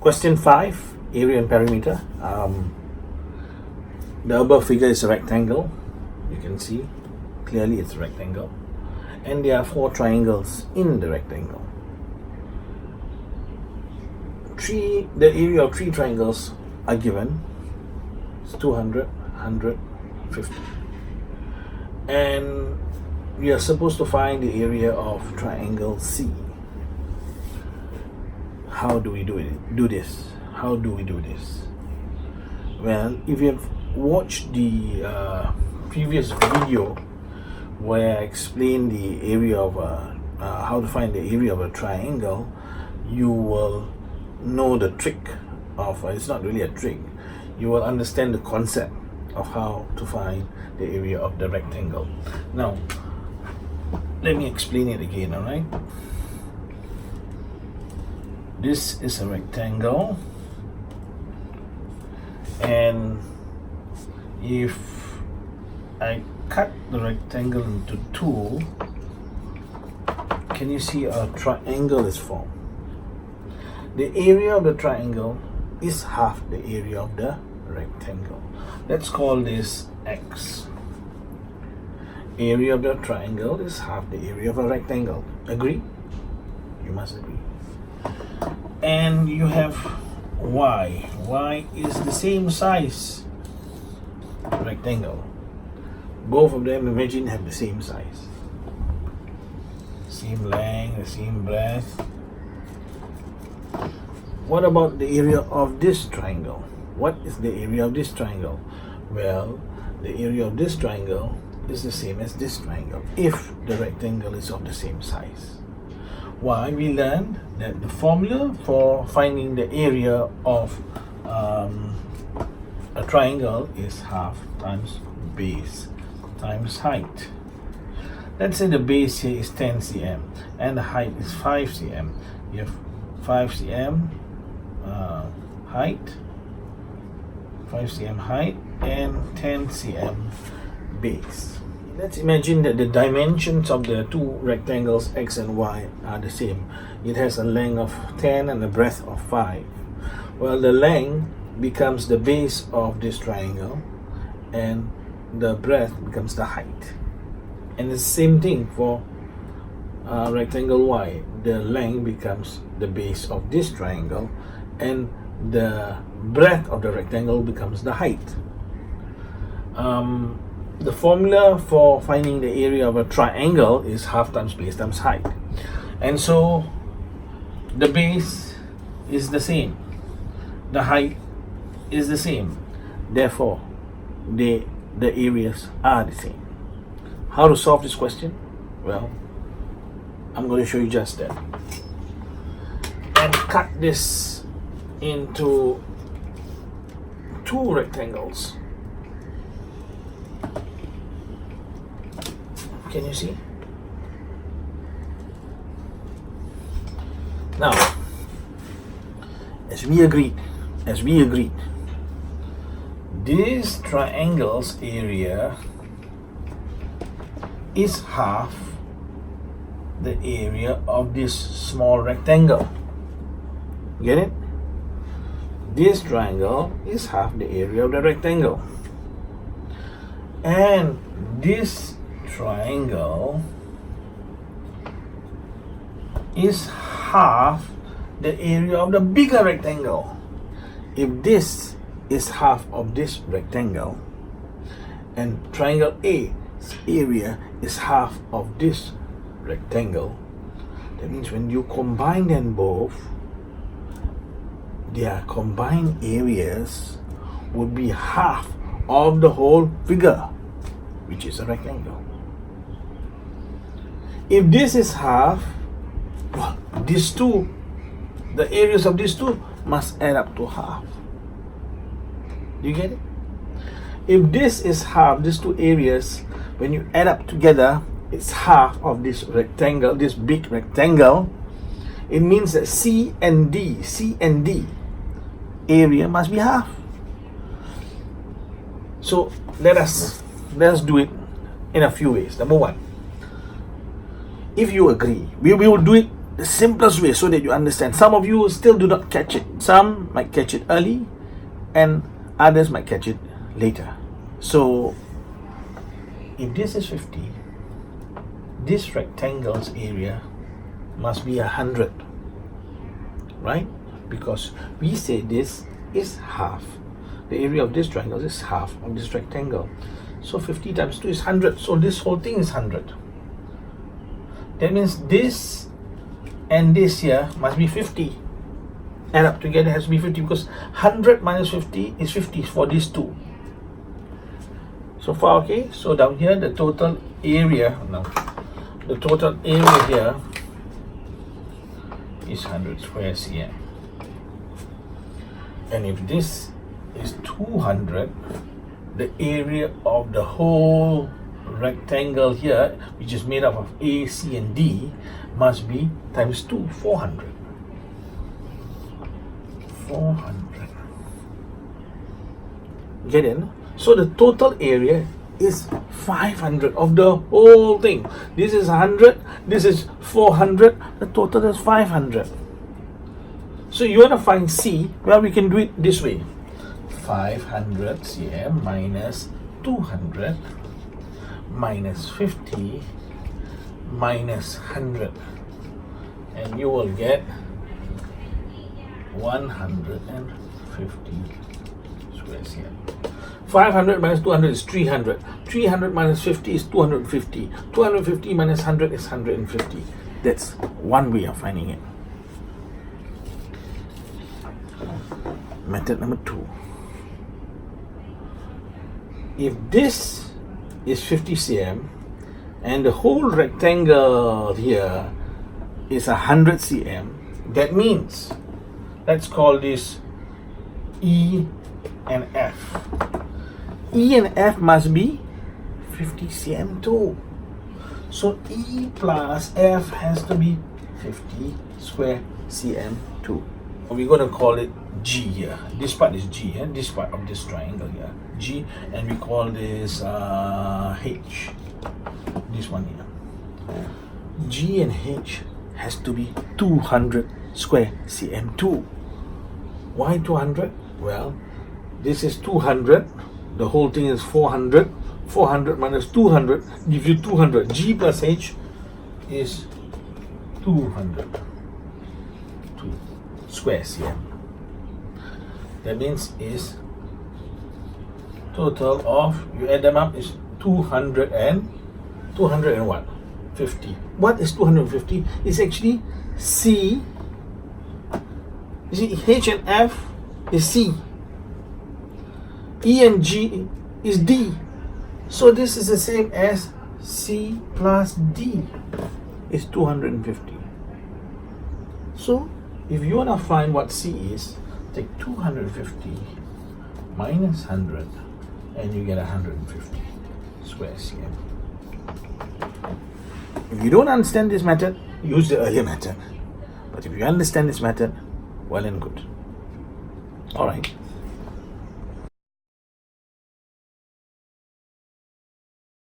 Question 5, area and perimeter. The above figure is a rectangle. You can see clearly it's a rectangle. And there are 4 triangles in the rectangle. The area of 3 triangles are given. It's 200, 100, 50. And we are supposed to find the area of triangle C. How do we do this? How do we do this? Well, if you have watched the previous video where I explained the area of how to find the area of a triangle, you will know the trick of it's not really a trick. You will understand the concept of how to find the area of the rectangle. Now, let me explain it again, alright? This is a rectangle, and if I cut the rectangle into 2, can you see a triangle is formed? The area of the triangle is half the area of the rectangle. Let's call this X. Area of the triangle is half the area of a rectangle. Agree? You must agree. And you have Y. Y is the same size rectangle. Both of them, imagine, have the same size. Same length, the same breadth. What about the area of this triangle? What is the area of this triangle? Well, the area of this triangle is the same as this triangle if the rectangle is of the same size. Why? We learned that the formula for finding the area of a triangle is half times base times height. Let's say the base here is 10 cm and the height is 5 cm. You have 5 cm height, 5 cm height, and 10 cm base. Let's imagine that the dimensions of the 2 rectangles X and Y are the same. It has a length of 10 and a breadth of 5. Well, the length becomes the base of this triangle and the breadth becomes the height. And the same thing for rectangle Y. The length becomes the base of this triangle and the breadth of the rectangle becomes the height. The formula for finding the area of a triangle is half times base times height. And so the base is the same. The height is the same. Therefore, the areas are the same. How to solve this question? Well, I'm going to show you just that. And cut this into 2 rectangles. Can you see? Now, as we agreed, this triangle's area is half the area of this small rectangle. Get it? This triangle is half the area of the rectangle. And this triangle is half the area of the bigger rectangle. If this is half of this rectangle and triangle A's area is half of this rectangle, that means when you combine them both, their combined areas would be half of the whole figure, which is a rectangle. If this is half, well, these two, the areas of these two must add up to half. Do you get it? If this is half, these two areas, when you add up together, it's half of this rectangle, this big rectangle. It means that C and D area must be half. So let us do it in a few ways. Number one, if you agree, we will do it the simplest way so that you understand. Some of you still do not catch it. Some might catch it early and others might catch it later. So if this is 50, this rectangle's area must be 100, right? Because we say this is half. The area of this triangle is half of this rectangle. So 50 times 2 is 100. So this whole thing is 100. That means this and this here must be 50. Add up together has to be 50, because 100 minus 50 is 50 for these two. So far, okay? So down here, the total area, the total area here is 100 square cm. And if this is 200, the area of the whole rectangle here, which is made up of A, C and D, must be times 2, 400. 400. Get it? So the total area is 500 of the whole thing. This is 100, this is 400, the total is 500. So you want to find C, well, we can do it this way. 500 cm minus 200 minus 50 minus 100, and you will get 150 square cm. 500 minus 200 is 300. 300 minus 50 is 250. 250 minus 100 is 150. That's one way of finding it. Method number 2. If this is 50 cm and the whole rectangle here is 100 cm, that means, let's call this E and F. E and F must be 50 cm too. So E plus F has to be 50 square cm too. We're going to call it G here. This part is G, this part of this triangle here, G, and we call this H. This one here. G and H has to be 200 square cm too. Why 200? Well, this is 200. The whole thing is 400. 400 minus 200 gives you 200. G plus H is 200 square cm. That means is total of, you add them up, is 200 and 201. 50. What is 250? It's actually C. You see, H and F is C. E and G is D. So this is the same as C plus D is 250. So if you want to find what C is, take 250 minus 100 and you get 150 square cm. If you don't understand this method, use the earlier method. But if you understand this method, well and good. Alright.